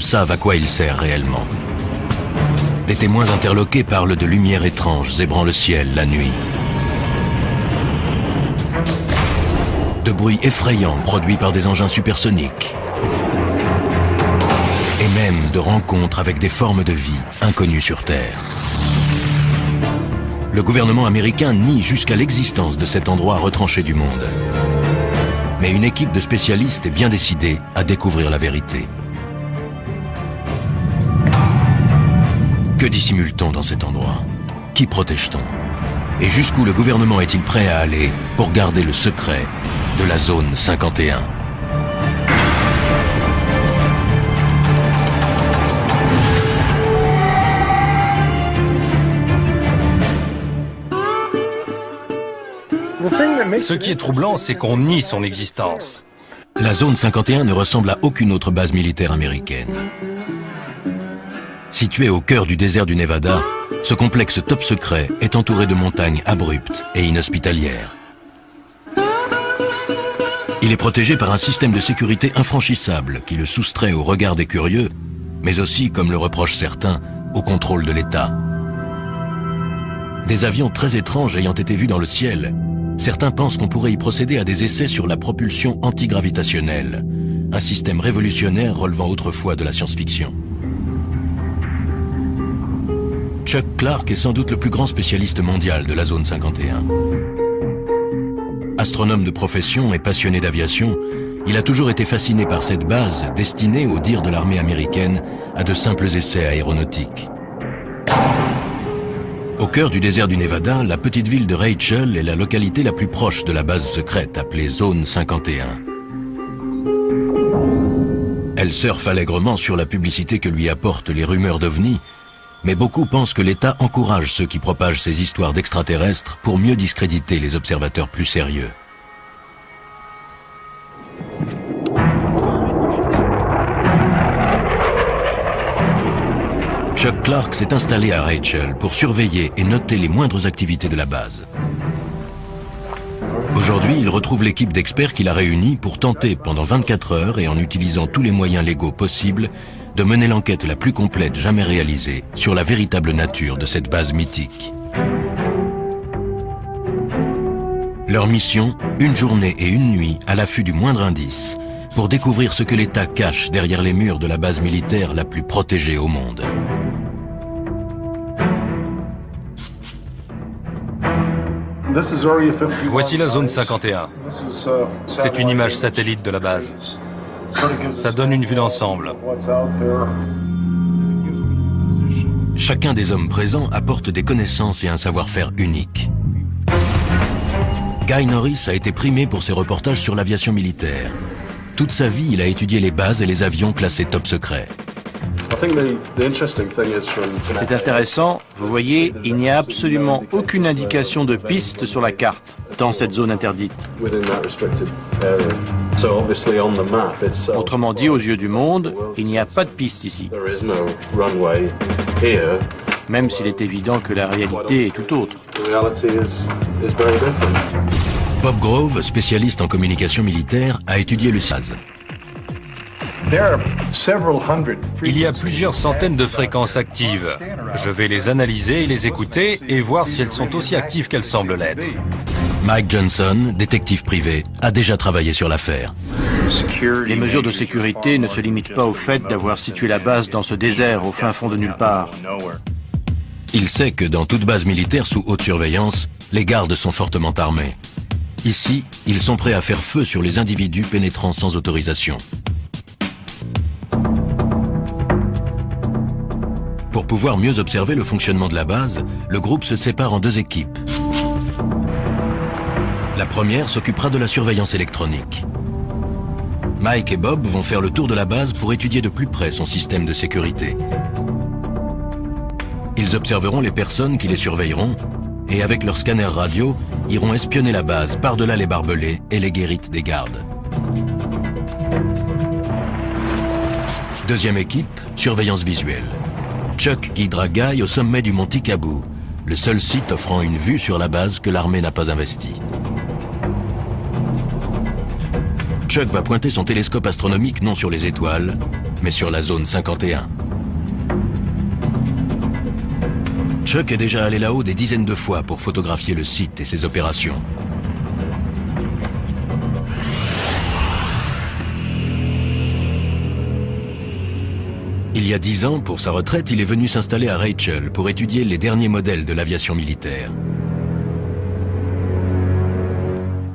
Savent à quoi il sert réellement. Des témoins interloqués parlent de lumières étranges zébrant le ciel la nuit. De bruits effrayants produits par des engins supersoniques. Et même de rencontres avec des formes de vie inconnues sur Terre. Le gouvernement américain nie jusqu'à l'existence de cet endroit retranché du monde. Mais une équipe de spécialistes est bien décidée à découvrir la vérité. Que dissimule-t-on dans cet endroit? Qui protège-t-on? Et jusqu'où le gouvernement est-il prêt à aller pour garder le secret de la zone 51? Ce qui est troublant, c'est qu'on nie son existence. La zone 51 ne ressemble à aucune autre base militaire américaine. Situé au cœur du désert du Nevada, ce complexe top secret est entouré de montagnes abruptes et inhospitalières. Il est protégé par un système de sécurité infranchissable qui le soustrait au regard des curieux, mais aussi, comme le reprochent certains, au contrôle de l'État. Des avions très étranges ayant été vus dans le ciel, certains pensent qu'on pourrait y procéder à des essais sur la propulsion antigravitationnelle, un système révolutionnaire relevant autrefois de la science-fiction. Chuck Clark est sans doute le plus grand spécialiste mondial de la zone 51. Astronome de profession et passionné d'aviation, il a toujours été fasciné par cette base destinée, au dire de l'armée américaine, à de simples essais aéronautiques. Au cœur du désert du Nevada, la petite ville de Rachel est la localité la plus proche de la base secrète appelée Zone 51. Elle surfe allègrement sur la publicité que lui apportent les rumeurs d'OVNI, mais beaucoup pensent que l'État encourage ceux qui propagent ces histoires d'extraterrestres pour mieux discréditer les observateurs plus sérieux. Chuck Clark s'est installé à Rachel pour surveiller et noter les moindres activités de la base. Aujourd'hui, il retrouve l'équipe d'experts qu'il a réunie pour tenter pendant 24 heures et en utilisant tous les moyens légaux possibles de mener l'enquête la plus complète jamais réalisée sur la véritable nature de cette base mythique. Leur mission, une journée et une nuit à l'affût du moindre indice, pour découvrir ce que l'État cache derrière les murs de la base militaire la plus protégée au monde. Voici la zone 51. C'est une image satellite de la base. Ça donne une vue d'ensemble. Chacun des hommes présents apporte des connaissances et un savoir-faire unique. Guy Norris a été primé pour ses reportages sur l'aviation militaire. Toute sa vie, il a étudié les bases et les avions classés top secret. C'est intéressant, vous voyez, il n'y a absolument aucune indication de piste sur la carte dans cette zone interdite. Autrement dit, aux yeux du monde, il n'y a pas de piste ici. Même s'il est évident que la réalité est tout autre. Bob Grove, spécialiste en communication militaire, a étudié le SAS. Il y a plusieurs centaines de fréquences actives. Je vais les analyser et les écouter et voir si elles sont aussi actives qu'elles semblent l'être. Mike Johnson, détective privé, a déjà travaillé sur l'affaire. Les mesures de sécurité ne se limitent pas au fait d'avoir situé la base dans ce désert au fin fond de nulle part. Il sait que dans toute base militaire sous haute surveillance, les gardes sont fortement armés. Ici, ils sont prêts à faire feu sur les individus pénétrant sans autorisation. Pour pouvoir mieux observer le fonctionnement de la base, le groupe se sépare en deux équipes. La première s'occupera de la surveillance électronique. Mike et Bob vont faire le tour de la base pour étudier de plus près son système de sécurité. Ils observeront les personnes qui les surveilleront et avec leur scanner radio, iront espionner la base par-delà les barbelés et les guérites des gardes. Deuxième équipe, surveillance visuelle. Chuck guidera Guy au sommet du mont Tikabou, le seul site offrant une vue sur la base que l'armée n'a pas investie. Chuck va pointer son télescope astronomique non sur les étoiles, mais sur la zone 51. Chuck est déjà allé là-haut des dizaines de fois pour photographier le site et ses opérations. Il y a 10 ans, pour sa retraite, il est venu s'installer à Rachel pour étudier les derniers modèles de l'aviation militaire.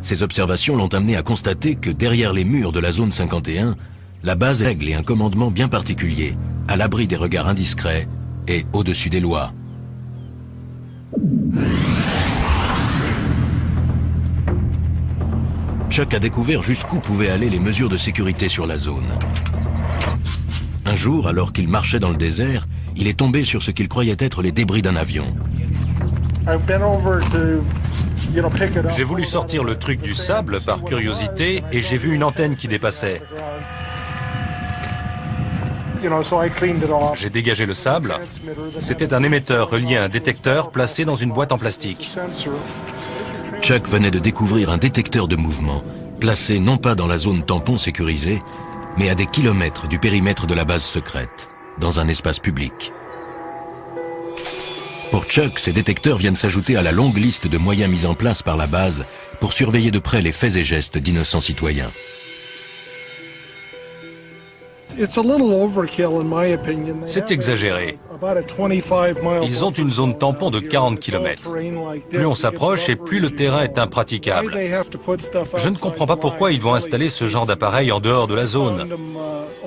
Ses observations l'ont amené à constater que derrière les murs de la zone 51, la base règle et un commandement bien particulier, à l'abri des regards indiscrets et au-dessus des lois. Chuck a découvert jusqu'où pouvaient aller les mesures de sécurité sur la zone. Un jour, alors qu'il marchait dans le désert, il est tombé sur ce qu'il croyait être les débris d'un avion. J'ai voulu sortir le truc du sable par curiosité et j'ai vu une antenne qui dépassait. J'ai dégagé le sable. C'était un émetteur relié à un détecteur placé dans une boîte en plastique. Chuck venait de découvrir un détecteur de mouvement, placé non pas dans la zone tampon sécurisée, mais à des kilomètres du périmètre de la base secrète, dans un espace public. Pour Chuck, ces détecteurs viennent s'ajouter à la longue liste de moyens mis en place par la base pour surveiller de près les faits et gestes d'innocents citoyens. C'est exagéré. Ils ont une zone tampon de 40 km. Plus on s'approche et plus le terrain est impraticable. Je ne comprends pas pourquoi ils vont installer ce genre d'appareil en dehors de la zone.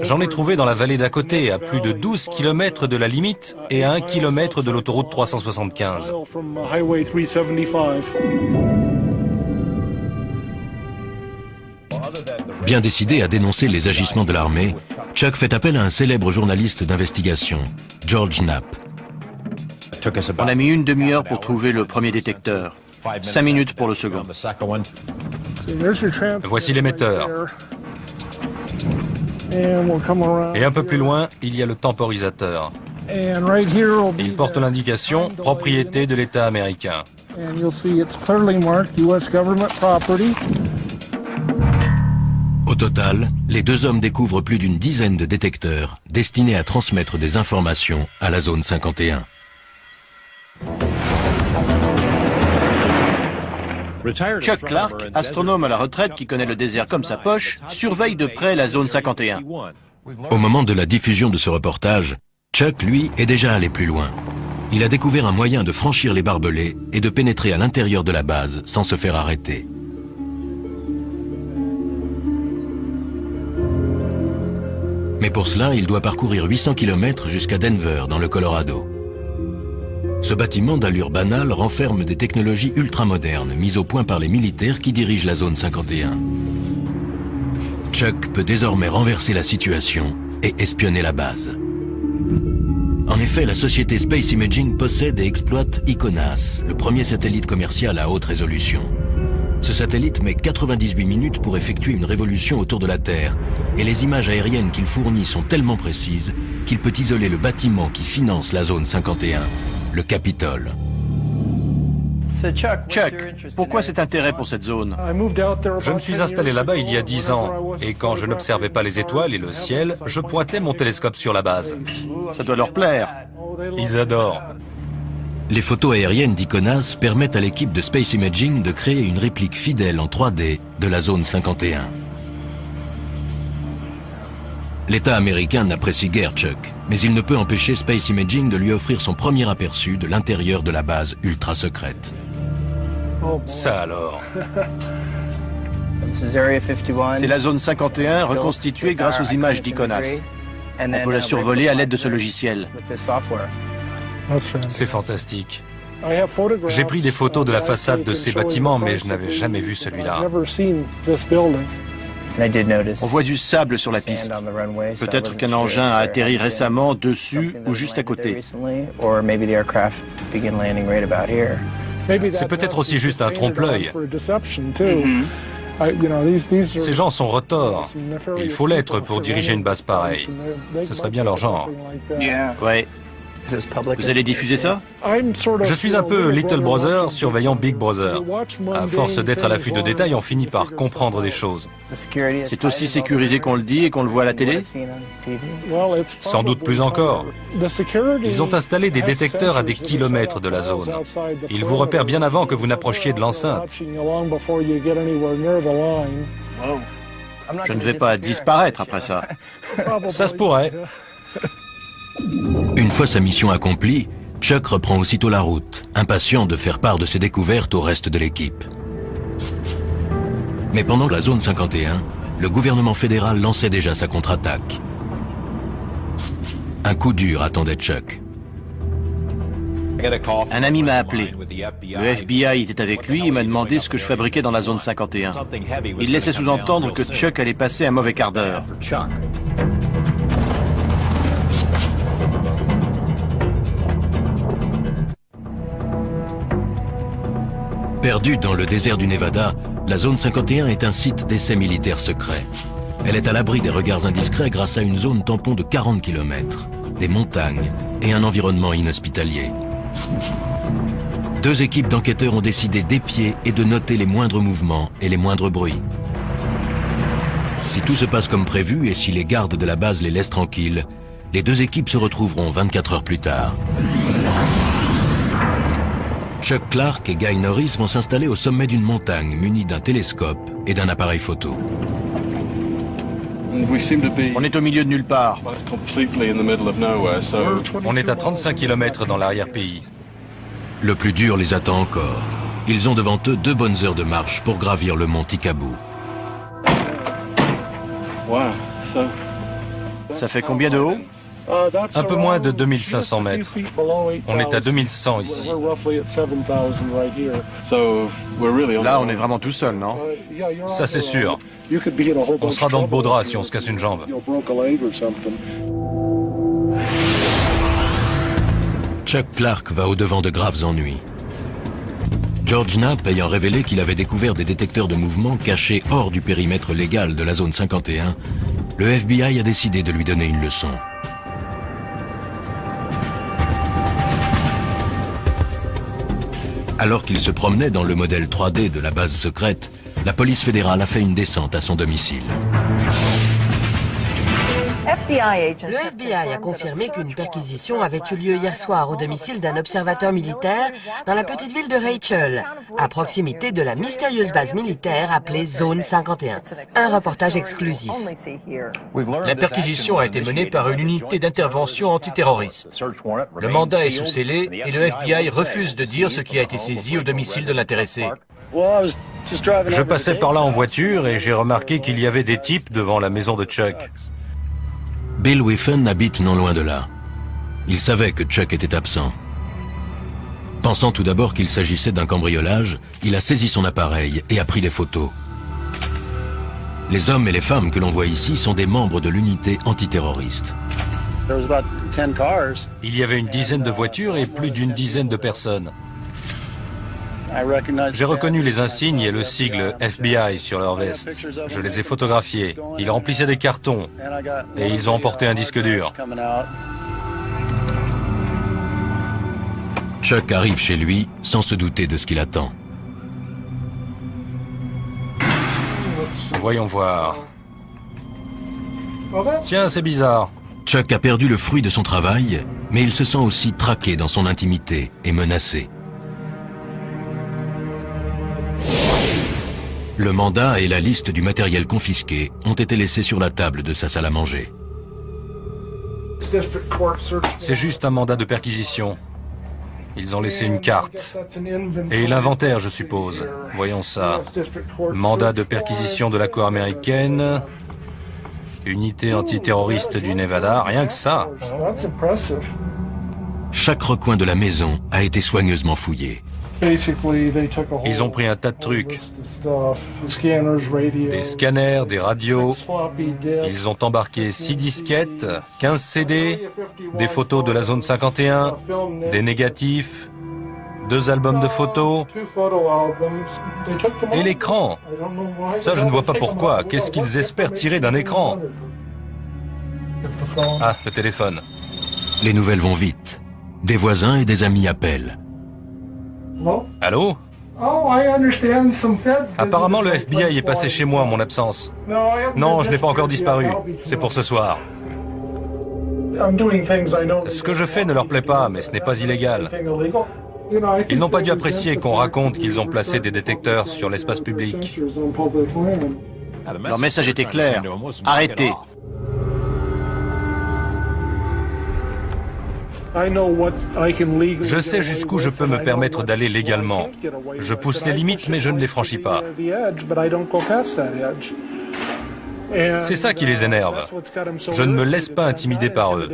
J'en ai trouvé dans la vallée d'à côté, à plus de 12 km de la limite et à 1 km de l'autoroute 375. Bien décidé à dénoncer les agissements de l'armée, Chuck fait appel à un célèbre journaliste d'investigation, George Knapp. On a mis une demi-heure pour trouver le premier détecteur, 5 minutes pour le second. Voici l'émetteur. Et un peu plus loin, il y a le temporisateur. Il porte l'indication « Propriété de l'État américain ». Au total, les deux hommes découvrent plus d'une dizaine de détecteurs destinés à transmettre des informations à la zone 51. Chuck Clark, astronome à la retraite qui connaît le désert comme sa poche, surveille de près la zone 51. Au moment de la diffusion de ce reportage, Chuck, lui, est déjà allé plus loin. Il a découvert un moyen de franchir les barbelés et de pénétrer à l'intérieur de la base sans se faire arrêter. Mais pour cela, il doit parcourir 800 km jusqu'à Denver, dans le Colorado. Ce bâtiment d'allure banale renferme des technologies ultramodernes mises au point par les militaires qui dirigent la zone 51. Chuck peut désormais renverser la situation et espionner la base. En effet, la société Space Imaging possède et exploite ICONAS, le premier satellite commercial à haute résolution. Ce satellite met 98 minutes pour effectuer une révolution autour de la Terre, et les images aériennes qu'il fournit sont tellement précises qu'il peut isoler le bâtiment qui finance la zone 51, le Capitole. Chuck, pourquoi cet intérêt pour cette zone? Je me suis installé là-bas il y a 10 ans, et quand je n'observais pas les étoiles et le ciel, je pointais mon télescope sur la base. Ça doit leur plaire. Ils adorent. Les photos aériennes d'ICONAS permettent à l'équipe de Space Imaging de créer une réplique fidèle en 3D de la zone 51. L'État américain n'apprécie guère Chuck, mais il ne peut empêcher Space Imaging de lui offrir son premier aperçu de l'intérieur de la base ultra secrète. Ça alors. C'est la zone 51 reconstituée grâce aux images d'ICONAS. On peut la survoler à l'aide de ce logiciel. C'est fantastique. J'ai pris des photos de la façade de ces bâtiments, mais je n'avais jamais vu celui-là. On voit du sable sur la piste. Peut-être qu'un engin a atterri récemment dessus ou juste à côté. C'est peut-être aussi juste un trompe-l'œil. Ces gens sont retors. Il faut l'être pour diriger une base pareille. Ce serait bien leur genre. Ouais. Vous allez diffuser ça? Je suis un peu Little Brother surveillant Big Brother. À force d'être à l'affût de détails, on finit par comprendre des choses. C'est aussi sécurisé qu'on le dit et qu'on le voit à la télé? Sans doute plus encore. Ils ont installé des détecteurs à des kilomètres de la zone. Ils vous repèrent bien avant que vous n'approchiez de l'enceinte. Je ne vais pas disparaître après ça. Ça se pourrait. Une fois sa mission accomplie, Chuck reprend aussitôt la route, impatient de faire part de ses découvertes au reste de l'équipe. Mais pendant la zone 51, le gouvernement fédéral lançait déjà sa contre-attaque. Un coup dur attendait Chuck. Un ami m'a appelé. Le FBI était avec lui et m'a demandé ce que je fabriquais dans la zone 51. Il laissait sous-entendre que Chuck allait passer un mauvais quart d'heure. Perdue dans le désert du Nevada, la zone 51 est un site d'essai militaire secret. Elle est à l'abri des regards indiscrets grâce à une zone tampon de 40 km, des montagnes et un environnement inhospitalier. Deux équipes d'enquêteurs ont décidé d'épier et de noter les moindres mouvements et les moindres bruits. Si tout se passe comme prévu et si les gardes de la base les laissent tranquilles, les deux équipes se retrouveront 24 heures plus tard. Chuck Clark et Guy Norris vont s'installer au sommet d'une montagne munis d'un télescope et d'un appareil photo. On est au milieu de nulle part. On est à 35 km dans l'arrière-pays. Le plus dur les attend encore. Ils ont devant eux 2 bonnes heures de marche pour gravir le mont Tikabou. Ça fait combien de haut? Un peu moins de 2500 mètres. On est à 2100 ici. Là, on est vraiment tout seul, non? Ça, c'est sûr. On sera dans de beaux draps si on se casse une jambe. Chuck Clark va au-devant de graves ennuis. George Knapp ayant révélé qu'il avait découvert des détecteurs de mouvement cachés hors du périmètre légal de la zone 51, le FBI a décidé de lui donner une leçon. Alors qu'il se promenait dans le modèle 3D de la base secrète, la police fédérale a fait une descente à son domicile. Le FBI a confirmé qu'une perquisition avait eu lieu hier soir au domicile d'un observateur militaire dans la petite ville de Rachel, à proximité de la mystérieuse base militaire appelée Zone 51. Un reportage exclusif. La perquisition a été menée par une unité d'intervention antiterroriste. Le mandat est sous scellé et le FBI refuse de dire ce qui a été saisi au domicile de l'intéressé. Je passais par là en voiture et j'ai remarqué qu'il y avait des types devant la maison de Chuck. Bill Whiffen habite non loin de là. Il savait que Chuck était absent. Pensant tout d'abord qu'il s'agissait d'un cambriolage, il a saisi son appareil et a pris des photos. Les hommes et les femmes que l'on voit ici sont des membres de l'unité antiterroriste. Il y avait une dizaine de voitures et plus d'une dizaine de personnes. J'ai reconnu les insignes et le sigle FBI sur leur veste. Je les ai photographiés. Ils remplissaient des cartons et ils ont emporté un disque dur. Chuck arrive chez lui sans se douter de ce qu'il attend. Voyons voir. Tiens, c'est bizarre. Chuck a perdu le fruit de son travail, mais il se sent aussi traqué dans son intimité et menacé. Le mandat et la liste du matériel confisqué ont été laissés sur la table de sa salle à manger. C'est juste un mandat de perquisition. Ils ont laissé une carte. Et l'inventaire, je suppose. Voyons ça. Mandat de perquisition de la Cour américaine. Unité antiterroriste du Nevada. Rien que ça. Chaque recoin de la maison a été soigneusement fouillé. Ils ont pris un tas de trucs. Des scanners, des radios. Ils ont embarqué 6 disquettes, 15 CD, des photos de la zone 51, des négatifs, 2 albums de photos et l'écran. Ça, je ne vois pas pourquoi. Qu'est-ce qu'ils espèrent tirer d'un écran? Ah, le téléphone. Les nouvelles vont vite. Des voisins et des amis appellent. Allô? Apparemment, le FBI est passé chez moi en mon absence. Non, je n'ai pas encore disparu. C'est pour ce soir. Ce que je fais ne leur plaît pas, mais ce n'est pas illégal. Ils n'ont pas dû apprécier qu'on raconte qu'ils ont placé des détecteurs sur l'espace public. Leur message était clair. Arrêtez. Je sais jusqu'où je peux me permettre d'aller légalement. Je pousse les limites, mais je ne les franchis pas. C'est ça qui les énerve. Je ne me laisse pas intimider par eux.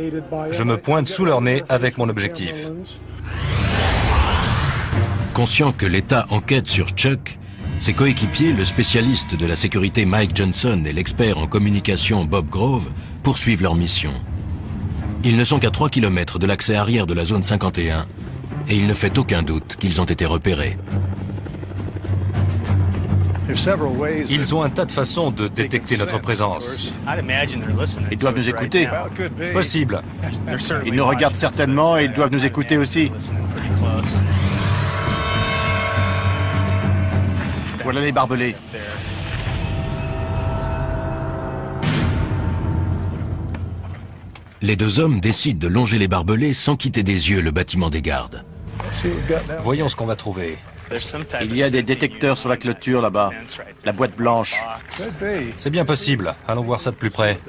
Je me pointe sous leur nez avec mon objectif. Conscient que l'État enquête sur Chuck, ses coéquipiers, le spécialiste de la sécurité Mike Johnson et l'expert en communication Bob Grove, poursuivent leur mission. Ils ne sont qu'à 3 km de l'accès arrière de la zone 51 et il ne fait aucun doute qu'ils ont été repérés. Ils ont un tas de façons de détecter notre présence. Ils doivent nous écouter. Possible. Ils nous regardent certainement et ils doivent nous écouter aussi. Voilà les barbelés. Les deux hommes décident de longer les barbelés sans quitter des yeux le bâtiment des gardes. Voyons ce qu'on va trouver. Il y a des détecteurs sur la clôture là-bas. La boîte blanche. C'est bien possible. Allons voir ça de plus près.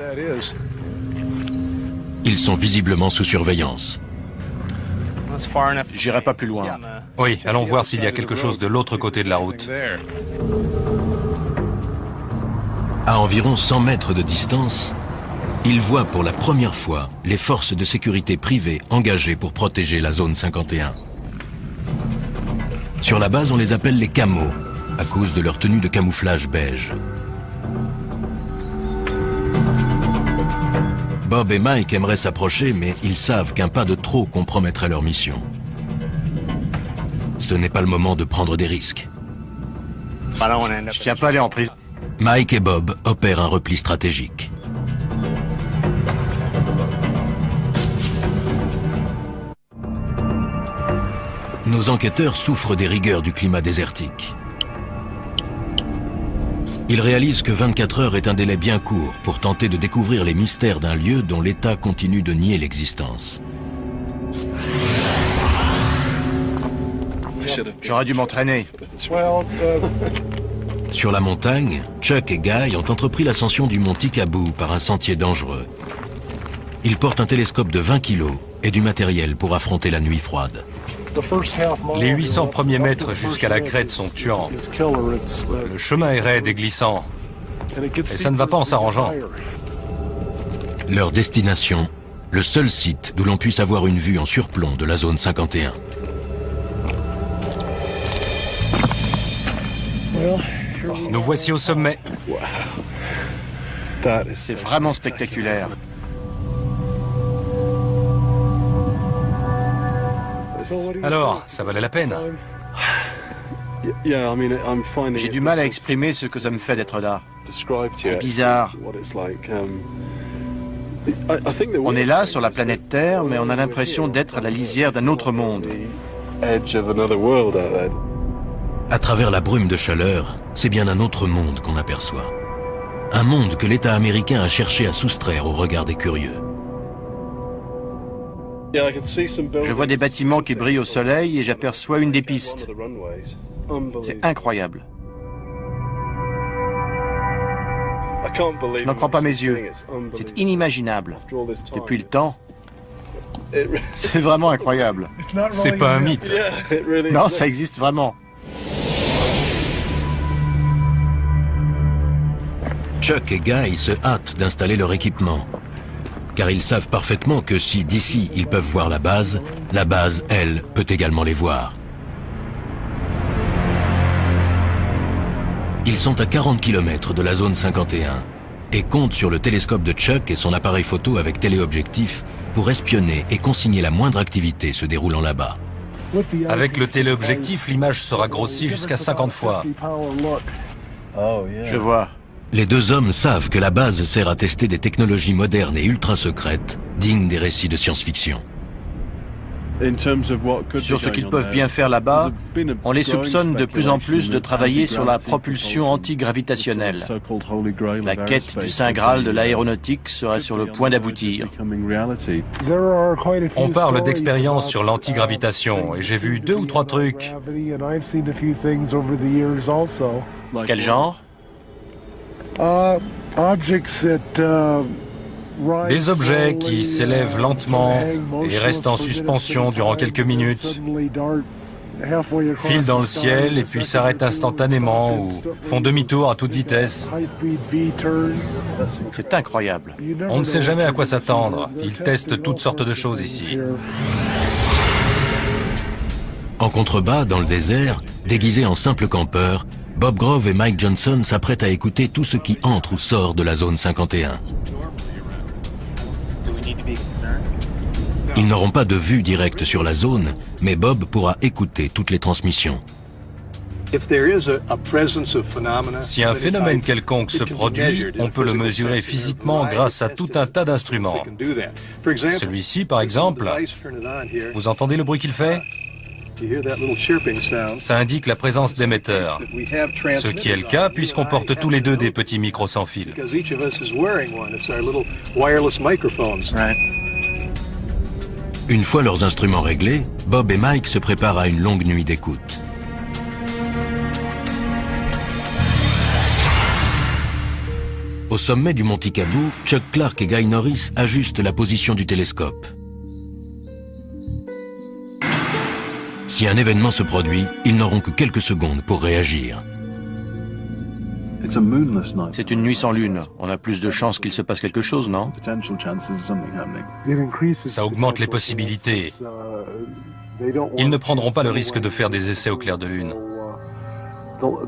Ils sont visiblement sous surveillance. J'irai pas plus loin. Oui, allons voir s'il y a quelque chose de l'autre côté de la route. À environ 100 mètres de distance, ils voient pour la première fois les forces de sécurité privées engagées pour protéger la zone 51. Sur la base, on les appelle les camos, à cause de leur tenue de camouflage beige. Bob et Mike aimeraient s'approcher, mais ils savent qu'un pas de trop compromettrait leur mission. Ce n'est pas le moment de prendre des risques. Je tiens pas à aller en prison. Mike et Bob opèrent un repli stratégique. Nos enquêteurs souffrent des rigueurs du climat désertique. Ils réalisent que 24 heures est un délai bien court pour tenter de découvrir les mystères d'un lieu dont l'État continue de nier l'existence. J'aurais dû m'entraîner. Sur la montagne, Chuck et Guy ont entrepris l'ascension du mont Tikaboo par un sentier dangereux. Ils portent un télescope de 20 kg et du matériel pour affronter la nuit froide. Les 800 premiers mètres jusqu'à la crête sont tuants. Le chemin est raide et glissant. Et ça ne va pas en s'arrangeant. Leur destination, le seul site d'où l'on puisse avoir une vue en surplomb de la zone 51. Nous voici au sommet. C'est vraiment spectaculaire. Alors, ça valait la peine. J'ai du mal à exprimer ce que ça me fait d'être là. C'est bizarre. On est là, sur la planète Terre, mais on a l'impression d'être à la lisière d'un autre monde. À travers la brume de chaleur, c'est bien un autre monde qu'on aperçoit. Un monde que l'État américain a cherché à soustraire au regard des curieux. Je vois des bâtiments qui brillent au soleil et j'aperçois une des pistes. C'est incroyable. Je n'en crois pas mes yeux. C'est inimaginable. Depuis le temps, c'est vraiment incroyable. C'est pas un mythe. Non, ça existe vraiment. Chuck et Guy se hâtent d'installer leur équipement. Car ils savent parfaitement que si d'ici ils peuvent voir la base, elle, peut également les voir. Ils sont à 40 km de la zone 51 et comptent sur le télescope de Chuck et son appareil photo avec téléobjectif pour espionner et consigner la moindre activité se déroulant là-bas. Avec le téléobjectif, l'image sera grossie jusqu'à 50 fois. Je vois. Les deux hommes savent que la base sert à tester des technologies modernes et ultra secrètes, dignes des récits de science-fiction. Sur ce qu'ils peuvent bien faire là-bas, on les soupçonne de plus en plus de travailler sur la propulsion antigravitationnelle. La quête du Saint Graal de l'aéronautique serait sur le point d'aboutir. On parle d'expérience sur l'antigravitation et j'ai vu 2 ou 3 trucs. Quel genre? Des objets qui s'élèvent lentement et restent en suspension durant quelques minutes, filent dans le ciel et puis s'arrêtent instantanément ou font demi-tour à toute vitesse. C'est incroyable. On ne sait jamais à quoi s'attendre. Ils testent toutes sortes de choses ici. En contrebas, dans le désert, déguisés en simples campeurs, Bob Grove et Mike Johnson s'apprêtent à écouter tout ce qui entre ou sort de la zone 51. Ils n'auront pas de vue directe sur la zone, mais Bob pourra écouter toutes les transmissions. Si un phénomène quelconque se produit, on peut le mesurer physiquement grâce à tout un tas d'instruments. Celui-ci, par exemple, vous entendez le bruit qu'il fait? Ça indique la présence d'émetteurs, ce qui est le cas puisqu'on porte tous les deux des petits micros sans fil. Une fois leurs instruments réglés, Bob et Mike se préparent à une longue nuit d'écoute. Au sommet du Mont Ticaboo, Chuck Clark et Guy Norris ajustent la position du télescope. Si un événement se produit, ils n'auront que quelques secondes pour réagir. C'est une nuit sans lune. On a plus de chances qu'il se passe quelque chose, non? Ça augmente les possibilités. Ils ne prendront pas le risque de faire des essais au clair de lune.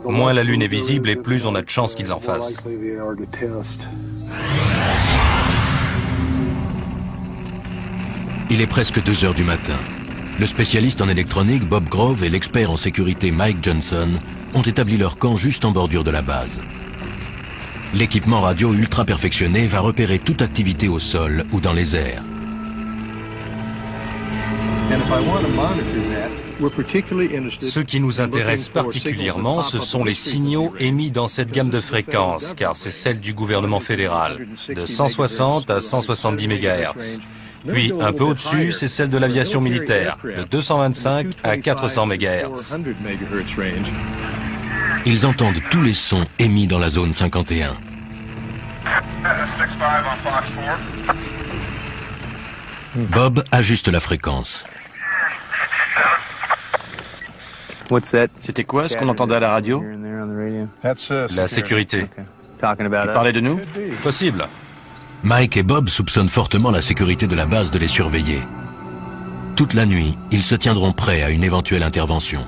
Moins la lune est visible et plus on a de chances qu'ils en fassent. Il est presque 2 heures du matin. Le spécialiste en électronique Bob Grove et l'expert en sécurité Mike Johnson ont établi leur camp juste en bordure de la base. L'équipement radio ultra perfectionné va repérer toute activité au sol ou dans les airs. Ce qui nous intéresse particulièrement, ce sont les signaux émis dans cette gamme de fréquences, car c'est celle du gouvernement fédéral, de 160 à 170 MHz. Puis, un peu au-dessus, c'est celle de l'aviation militaire, de 225 à 400 MHz. Ils entendent tous les sons émis dans la zone 51. Bob ajuste la fréquence. C'était quoi ce qu'on entendait à la radio? La sécurité. Il parlait de nous? Possible. Mike et Bob soupçonnent fortement la sécurité de la base de les surveiller. Toute la nuit, ils se tiendront prêts à une éventuelle intervention.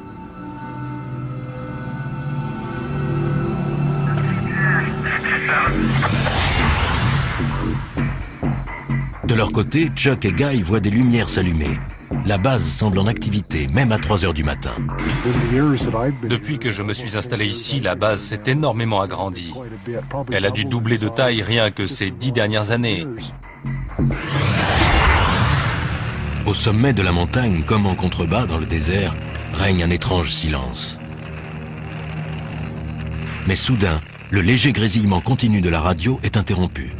De leur côté, Chuck et Guy voient des lumières s'allumer. La base semble en activité, même à 3 heures du matin. Depuis que je me suis installé ici, la base s'est énormément agrandie. Elle a dû doubler de taille rien que ces 10 dernières années. Au sommet de la montagne, comme en contrebas dans le désert, règne un étrange silence. Mais soudain, le léger grésillement continu de la radio est interrompu.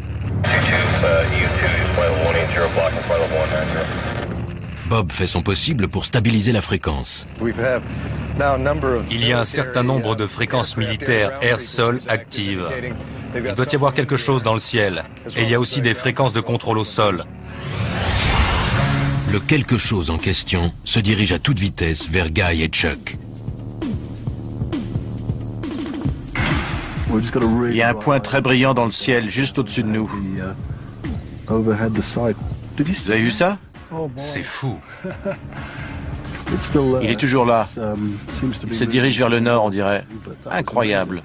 Bob fait son possible pour stabiliser la fréquence. Il y a un certain nombre de fréquences militaires air-sol actives. Il doit y avoir quelque chose dans le ciel. Et il y a aussi des fréquences de contrôle au sol. Le quelque chose en question se dirige à toute vitesse vers Guy et Chuck. Il y a un point très brillant dans le ciel, juste au-dessus de nous. Vous avez vu ça? C'est fou. Il est toujours là. Il se dirige vers le nord, on dirait. Incroyable.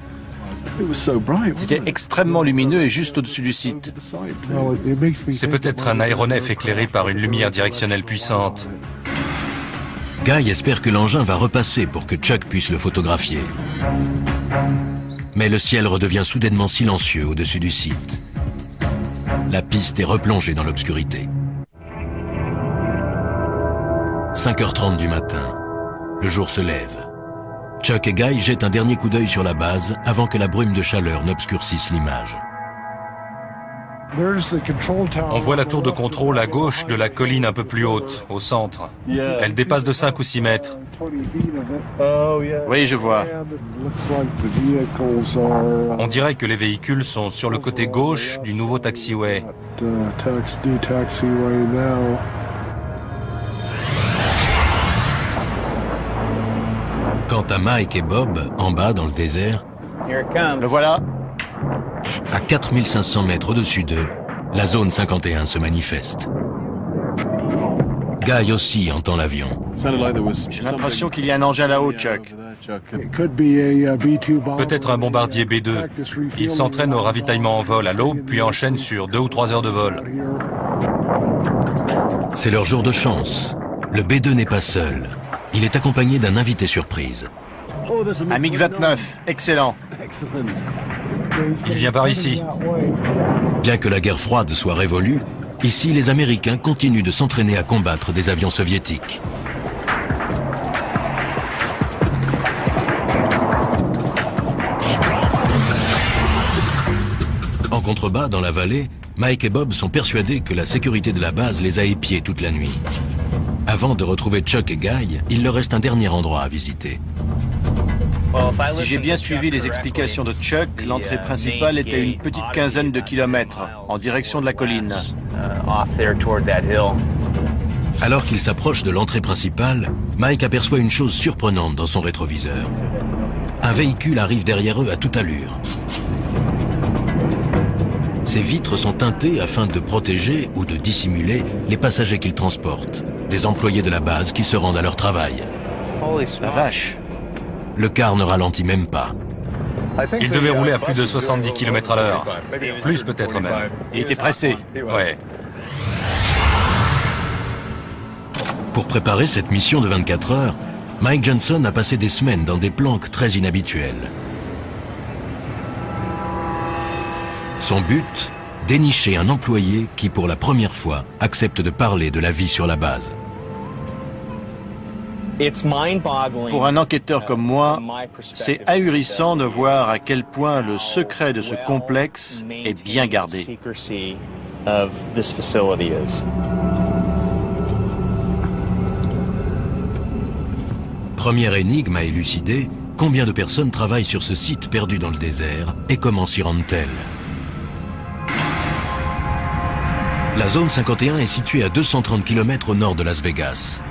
C'était extrêmement lumineux et juste au-dessus du site. C'est peut-être un aéronef éclairé par une lumière directionnelle puissante. Guy espère que l'engin va repasser pour que Chuck puisse le photographier. Mais le ciel redevient soudainement silencieux au-dessus du site. La piste est replongée dans l'obscurité. 5h30 du matin. Le jour se lève. Chuck et Guy jettent un dernier coup d'œil sur la base avant que la brume de chaleur n'obscurcisse l'image. On voit la tour de contrôle à gauche de la colline un peu plus haute, au centre. Elle dépasse de 5 ou 6 mètres. Oui, je vois. On dirait que les véhicules sont sur le côté gauche du nouveau taxiway. Quant à Mike et Bob, en bas dans le désert, Le voilà. à 4500 mètres au-dessus d'eux, la zone 51 se manifeste. Guy aussi entend l'avion. J'ai l'impression qu'il y a un engin là-haut, Chuck. Peut-être un bombardier B-2. Il s'entraîne au ravitaillement en vol à l'aube, puis enchaîne sur 2 ou 3 heures de vol. C'est leur jour de chance. Le B-2 n'est pas seul. Il est accompagné d'un invité surprise. Un MiG-29, excellent. Il vient par ici. Bien que la guerre froide soit révolue, ici les Américains continuent de s'entraîner à combattre des avions soviétiques. En contrebas, dans la vallée, Mike et Bob sont persuadés que la sécurité de la base les a épiés toute la nuit. Avant de retrouver Chuck et Guy, il leur reste un dernier endroit à visiter. Si j'ai bien suivi les explications de Chuck, l'entrée principale est à une petite quinzaine de kilomètres, en direction de la colline. Alors qu'il s'approche de l'entrée principale, Mike aperçoit une chose surprenante dans son rétroviseur. Un véhicule arrive derrière eux à toute allure. Ses vitres sont teintées afin de protéger ou de dissimuler les passagers qu'ils transportent, des employés de la base qui se rendent à leur travail. La vache! Le car ne ralentit même pas. Il devait rouler à plus de 70 km à l'heure. Plus peut-être même. Il était pressé. Ouais. Pour préparer cette mission de 24 heures, Mike Johnson a passé des semaines dans des planques très inhabituelles. Son but, dénicher un employé qui, pour la première fois, accepte de parler de la vie sur la base. Pour un enquêteur comme moi, c'est ahurissant de voir à quel point le secret de ce complexe est bien gardé. Première énigme à élucider, combien de personnes travaillent sur ce site perdu dans le désert et comment s'y rendent-elles? La zone 51 est située à 230 km au nord de Las Vegas.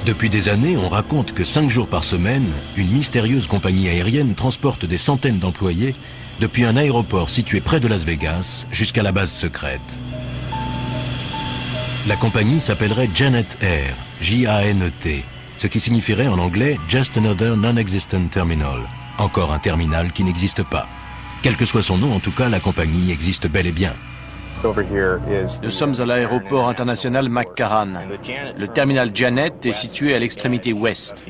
Depuis des années, on raconte que 5 jours par semaine, une mystérieuse compagnie aérienne transporte des centaines d'employés depuis un aéroport situé près de Las Vegas jusqu'à la base secrète. La compagnie s'appellerait Janet Air, J-A-N-E-T, ce qui signifierait en anglais « Just Another Non-Existent Terminal », encore un terminal qui n'existe pas. Quel que soit son nom, en tout cas, la compagnie existe bel et bien. Nous sommes à l'aéroport international McCarran. Le terminal Janet est situé à l'extrémité ouest.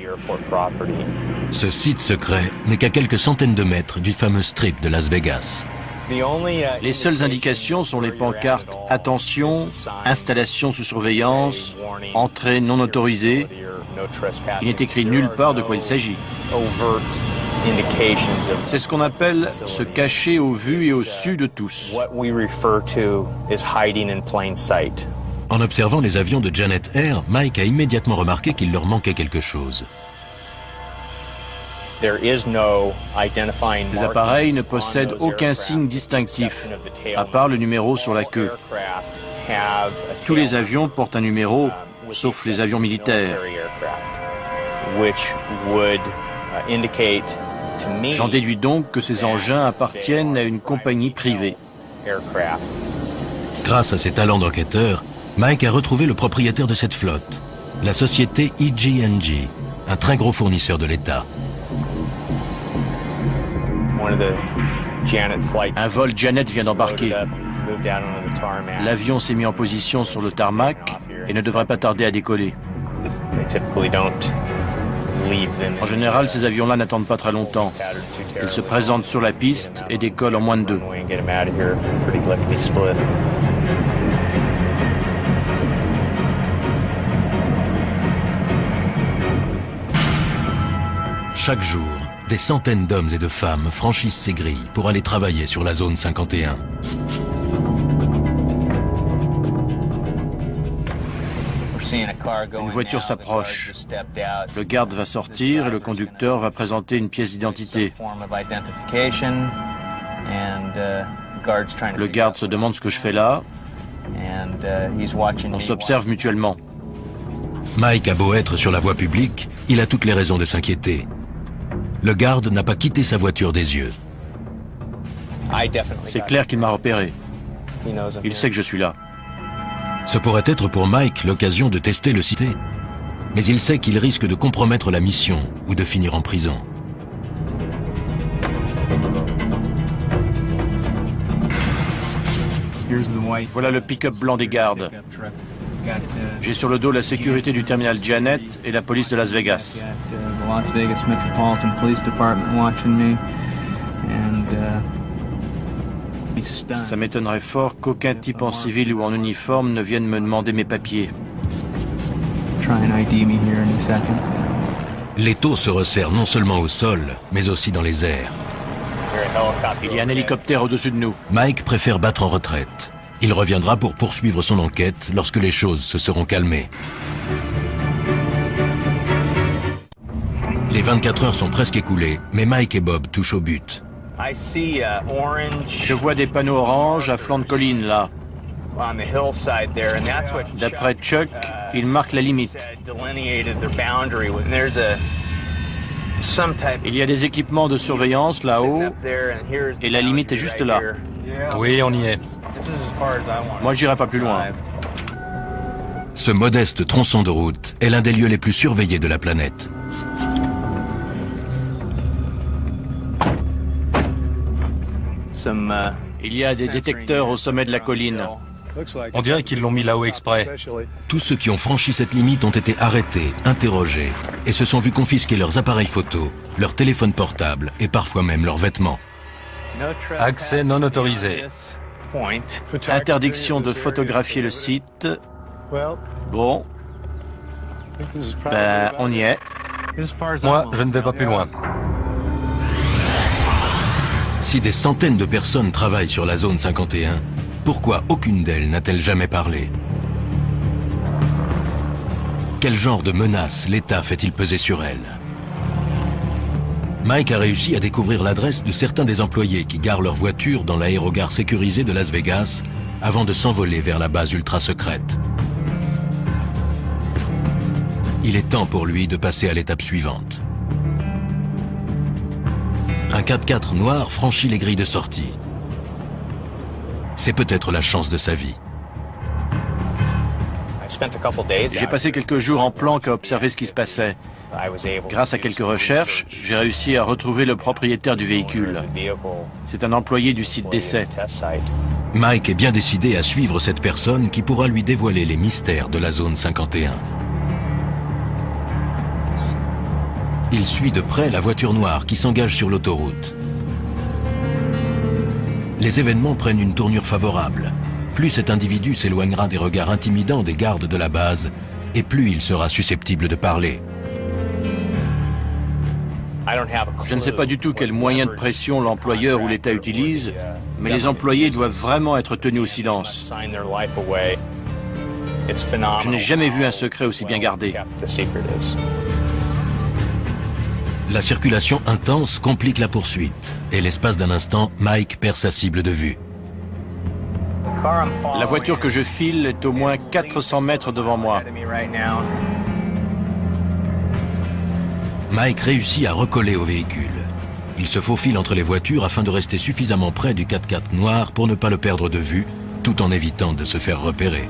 Ce site secret n'est qu'à quelques centaines de mètres du fameux strip de Las Vegas. Les seules indications sont les pancartes « Attention »,« Installation sous surveillance »,« Entrée non autorisée ». Il n'est écrit nulle part de quoi il s'agit. C'est ce qu'on appelle se cacher au vu et au su de tous. En observant les avions de Janet Air, Mike a immédiatement remarqué qu'il leur manquait quelque chose. Ces appareils ne possèdent aucun signe distinctif, à part le numéro sur la queue. Tous les avions portent un numéro, sauf les avions militaires. J'en déduis donc que ces engins appartiennent à une compagnie privée. Grâce à ses talents d'enquêteur, Mike a retrouvé le propriétaire de cette flotte, la société EG&G, un très gros fournisseur de l'État. Un vol Janet vient d'embarquer. L'avion s'est mis en position sur le tarmac et ne devrait pas tarder à décoller. En général, ces avions-là n'attendent pas très longtemps. Ils se présentent sur la piste et décollent en moins de 2. Chaque jour, des centaines d'hommes et de femmes franchissent ces grilles pour aller travailler sur la zone 51. Une voiture s'approche. Le garde va sortir et le conducteur va présenter une pièce d'identité. Le garde se demande ce que je fais là. On s'observe mutuellement. Mike a beau être sur la voie publique, il a toutes les raisons de s'inquiéter. Le garde n'a pas quitté sa voiture des yeux. C'est clair qu'il m'a repéré. Il sait que je suis là. Ce pourrait être pour Mike l'occasion de tester le cité. Mais il sait qu'il risque de compromettre la mission ou de finir en prison. Voilà le pick-up blanc des gardes. J'ai sur le dos la sécurité du terminal Janet et la police de Las Vegas. Ça m'étonnerait fort qu'aucun type en civil ou en uniforme ne vienne me demander mes papiers. L'étau se resserre non seulement au sol, mais aussi dans les airs. Il y a un hélicoptère au-dessus de nous. Mike préfère battre en retraite. Il reviendra pour poursuivre son enquête lorsque les choses se seront calmées. Les 24 heures sont presque écoulées, mais Mike et Bob touchent au but. Je vois des panneaux orange à flanc de colline, là. D'après Chuck, ils marquent la limite. Il y a des équipements de surveillance là-haut, et la limite est juste là. Oui, on y est. Moi, j'irai pas plus loin. Ce modeste tronçon de route est l'un des lieux les plus surveillés de la planète. Il y a des détecteurs au sommet de la colline. On dirait qu'ils l'ont mis là-haut exprès. Tous ceux qui ont franchi cette limite ont été arrêtés, interrogés, et se sont vus confisquer leurs appareils photo, leurs téléphones portables et parfois même leurs vêtements. Accès non autorisé. Interdiction de photographier le site. Bon. Ben, on y est. Moi, je ne vais pas plus loin. Si des centaines de personnes travaillent sur la zone 51, pourquoi aucune d'elles n'a-t-elle jamais parlé? Quel genre de menace l'État fait-il peser sur elle? Mike a réussi à découvrir l'adresse de certains des employés qui garent leur voiture dans l'aérogare sécurisé de Las Vegas avant de s'envoler vers la base ultra secrète. Il est temps pour lui de passer à l'étape suivante. Un 4x4 noir franchit les grilles de sortie. C'est peut-être la chance de sa vie. J'ai passé quelques jours en planque à observer ce qui se passait. Grâce à quelques recherches, j'ai réussi à retrouver le propriétaire du véhicule. C'est un employé du site d'essai. Mike est bien décidé à suivre cette personne qui pourra lui dévoiler les mystères de la zone 51. Il suit de près la voiture noire qui s'engage sur l'autoroute. Les événements prennent une tournure favorable. Plus cet individu s'éloignera des regards intimidants des gardes de la base, et plus il sera susceptible de parler. Je ne sais pas du tout quel moyen de pression l'employeur ou l'État utilise, mais les employés doivent vraiment être tenus au silence. Je n'ai jamais vu un secret aussi bien gardé. La circulation intense complique la poursuite, et l'espace d'un instant, Mike perd sa cible de vue. La voiture que je file est au moins 400 mètres devant moi. Mike réussit à recoller au véhicule. Il se faufile entre les voitures afin de rester suffisamment près du 4x4 noir pour ne pas le perdre de vue, tout en évitant de se faire repérer.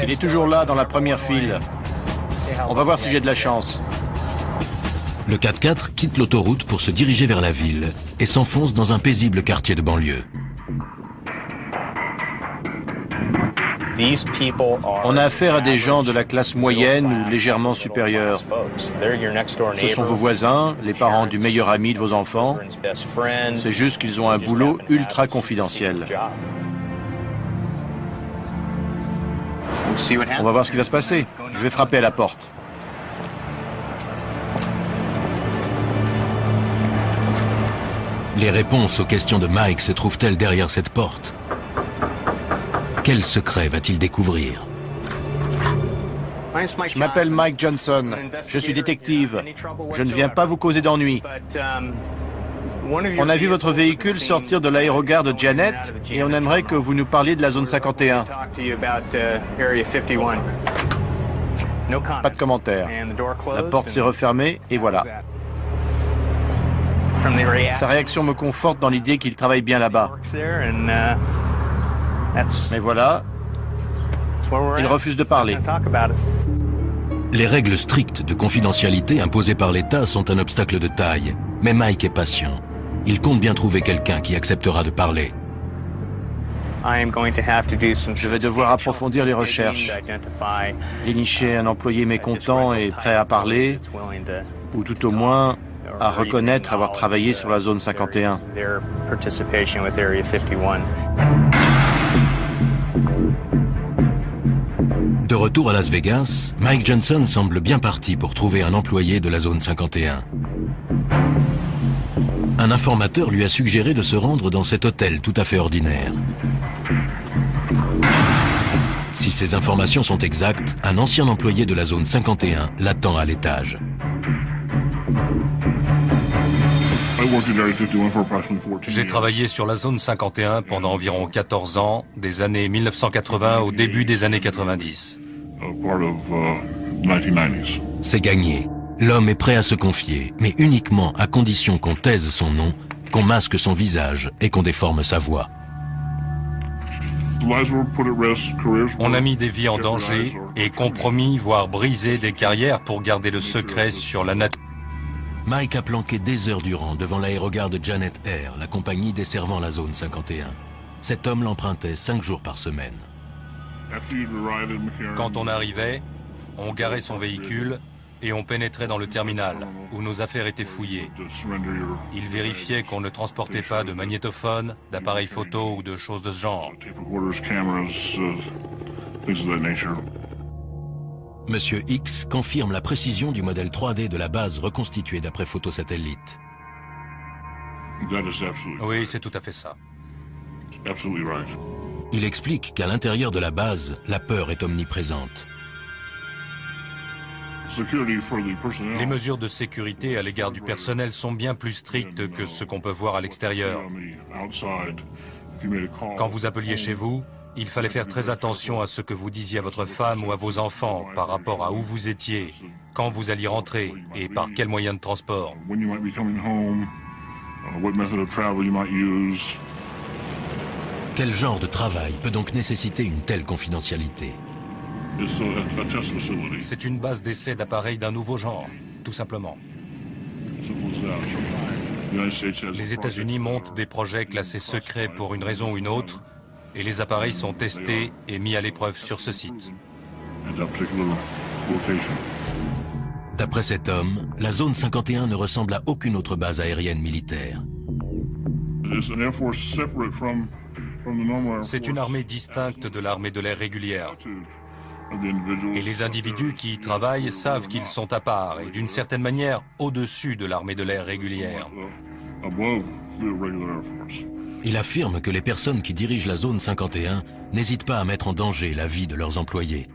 Il est toujours là dans la première file. On va voir si j'ai de la chance. Le 4x4 quitte l'autoroute pour se diriger vers la ville et s'enfonce dans un paisible quartier de banlieue. On a affaire à des gens de la classe moyenne ou légèrement supérieure. Ce sont vos voisins, les parents du meilleur ami de vos enfants. C'est juste qu'ils ont un boulot ultra confidentiel. On va voir ce qui va se passer. Je vais frapper à la porte. Les réponses aux questions de Mike se trouvent-elles derrière cette porte? Quel secret va-t-il découvrir? Je m'appelle Mike Johnson. Je suis détective. Je ne viens pas vous causer d'ennuis. On a vu votre véhicule sortir de l'aérogare de Janet et on aimerait que vous nous parliez de la zone 51. Pas de commentaire. La porte s'est refermée et voilà. Sa réaction me conforte dans l'idée qu'il travaille bien là-bas. Mais voilà, il refuse de parler. Les règles strictes de confidentialité imposées par l'État sont un obstacle de taille. Mais Mike est patient. Il compte bien trouver quelqu'un qui acceptera de parler. Je vais devoir approfondir les recherches, dénicher un employé mécontent et prêt à parler, ou tout au moins à reconnaître avoir travaillé sur la zone 51. De retour à Las Vegas, Mike Johnson semble bien parti pour trouver un employé de la zone 51. Un informateur lui a suggéré de se rendre dans cet hôtel tout à fait ordinaire. Si ces informations sont exactes, un ancien employé de la zone 51 l'attend à l'étage. J'ai travaillé sur la zone 51 pendant environ 14 ans, des années 1980 au début des années 90. C'est gagné. L'homme est prêt à se confier, mais uniquement à condition qu'on taise son nom, qu'on masque son visage et qu'on déforme sa voix. On a mis des vies en danger et compromis, voire brisé des carrières pour garder le secret sur la nature. Mike a planqué des heures durant devant l'aérogare de Janet Air, la compagnie desservant la zone 51. Cet homme l'empruntait 5 jours par semaine. Quand on arrivait, on garait son véhicule et on pénétrait dans le terminal, où nos affaires étaient fouillées. Il vérifiait qu'on ne transportait pas de magnétophone, d'appareils photo ou de choses de ce genre. Monsieur X confirme la précision du modèle 3D de la base reconstituée d'après photosatellite. Oui, c'est tout à fait ça. Il explique qu'à l'intérieur de la base, la peur est omniprésente. Les mesures de sécurité à l'égard du personnel sont bien plus strictes que ce qu'on peut voir à l'extérieur. Quand vous appeliez chez vous, il fallait faire très attention à ce que vous disiez à votre femme ou à vos enfants par rapport à où vous étiez, quand vous alliez rentrer et par quel moyen de transport. Quel genre de travail peut donc nécessiter une telle confidentialité? C'est une base d'essai d'appareils d'un nouveau genre, tout simplement. Les États-Unis montent des projets classés secrets pour une raison ou une autre, et les appareils sont testés et mis à l'épreuve sur ce site. D'après cet homme, la zone 51 ne ressemble à aucune autre base aérienne militaire. C'est une armée distincte de l'armée de l'air régulière. Et les individus qui y travaillent savent qu'ils sont à part et d'une certaine manière au-dessus de l'armée de l'air régulière. Il affirme que les personnes qui dirigent la zone 51 n'hésitent pas à mettre en danger la vie de leurs employés.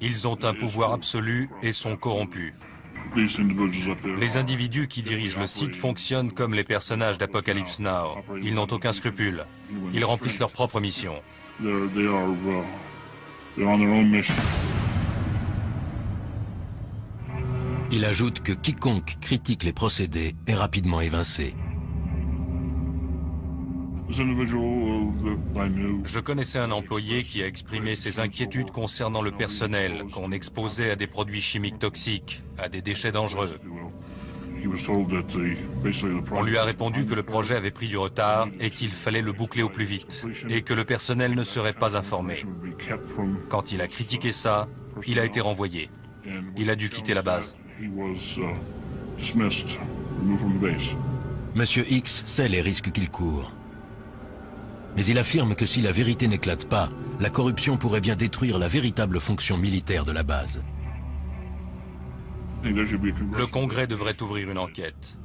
Ils ont un pouvoir absolu et sont corrompus. Les individus qui dirigent le site fonctionnent comme les personnages d'Apocalypse Now. Ils n'ont aucun scrupule. Ils remplissent leur propre mission. Il ajoute que quiconque critique les procédés est rapidement évincé. Je connaissais un employé qui a exprimé ses inquiétudes concernant le personnel, qu'on exposait à des produits chimiques toxiques, à des déchets dangereux. On lui a répondu que le projet avait pris du retard et qu'il fallait le boucler au plus vite, et que le personnel ne serait pas informé. Quand il a critiqué ça, il a été renvoyé. Il a dû quitter la base. Monsieur X sait les risques qu'il court. Mais il affirme que si la vérité n'éclate pas, la corruption pourrait bien détruire la véritable fonction militaire de la base. Le Congrès devrait ouvrir une enquête.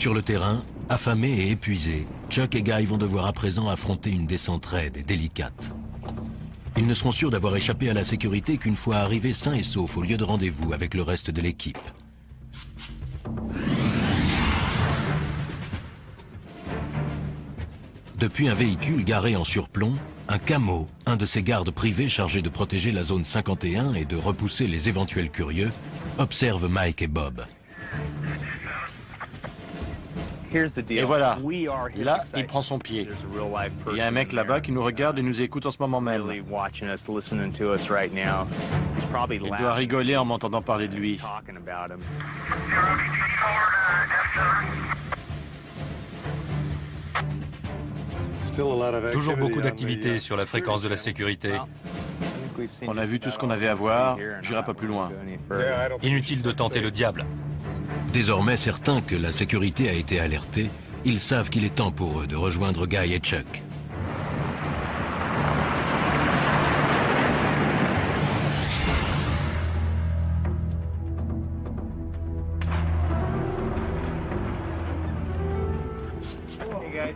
Sur le terrain, affamés et épuisés, Chuck et Guy vont devoir à présent affronter une descente raide et délicate. Ils ne seront sûrs d'avoir échappé à la sécurité qu'une fois arrivés sains et saufs au lieu de rendez-vous avec le reste de l'équipe. Depuis un véhicule garé en surplomb, un camo, un de ces gardes privés chargés de protéger la zone 51 et de repousser les éventuels curieux, observe Mike et Bob. Et voilà, là, il prend son pied. Il y a un mec là-bas qui nous regarde et nous écoute en ce moment même. Il doit rigoler en m'entendant parler de lui. Toujours beaucoup d'activités sur la fréquence de la sécurité. On a vu tout ce qu'on avait à voir, j'irai pas plus loin. Inutile de tenter le diable. Désormais certains que la sécurité a été alertée, ils savent qu'il est temps pour eux de rejoindre Guy et Chuck.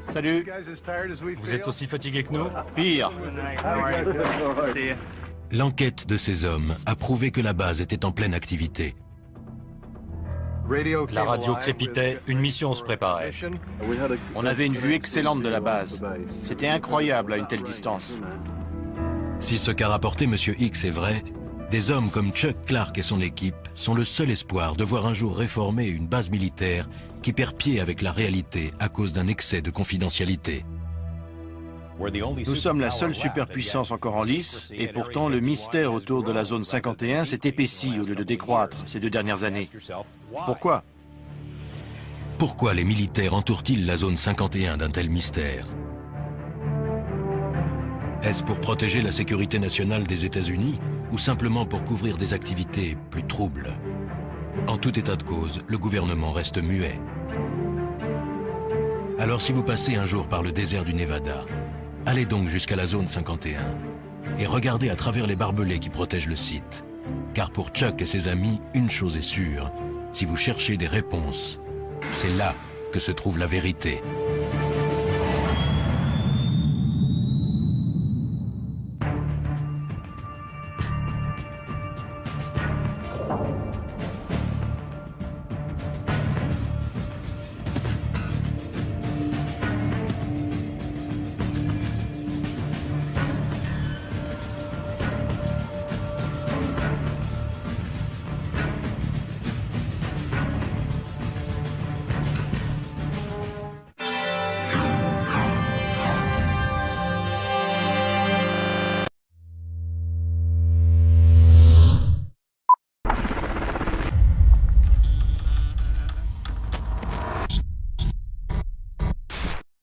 Salut. Vous êtes aussi fatigué que nous? Pire. L'enquête de ces hommes a prouvé que la base était en pleine activité. La radio crépitait, une mission se préparait. On avait une vue excellente de la base. C'était incroyable à une telle distance. Si ce qu'a rapporté M. X est vrai, des hommes comme Chuck Clark et son équipe sont le seul espoir de voir un jour réformer une base militaire qui perd pied avec la réalité à cause d'un excès de confidentialité. Nous sommes la seule superpuissance encore en lice, et pourtant le mystère autour de la zone 51 s'est épaissi au lieu de décroître ces 2 dernières années. Pourquoi? Pourquoi les militaires entourent-ils la zone 51 d'un tel mystère? Est-ce pour protéger la sécurité nationale des États-Unis ou simplement pour couvrir des activités plus troubles? En tout état de cause, le gouvernement reste muet. Alors si vous passez un jour par le désert du Nevada, allez donc jusqu'à la zone 51 et regardez à travers les barbelés qui protègent le site. Car pour Chuck et ses amis, une chose est sûre, si vous cherchez des réponses, c'est là que se trouve la vérité.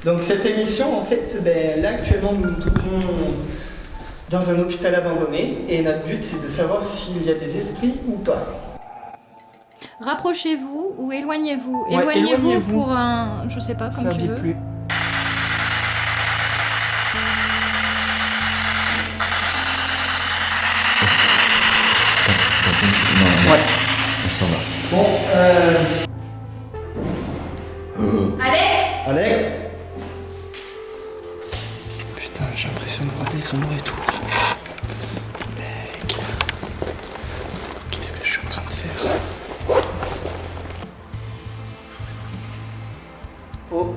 Donc cette émission, en fait, là actuellement nous nous trouvons dans un hôpital abandonné et notre but c'est de savoir s'il y a des esprits ou pas. Rapprochez-vous ou éloignez-vous. Ouais, éloignez-vous pour un... je sais pas, comme tu veux. Plus. Non, ouais. On s'en va. Bon, Alex! Alex? Putain, j'ai l'impression de rater son nom et tout. Mec. Qu'est-ce que je suis en train de faire? Oh.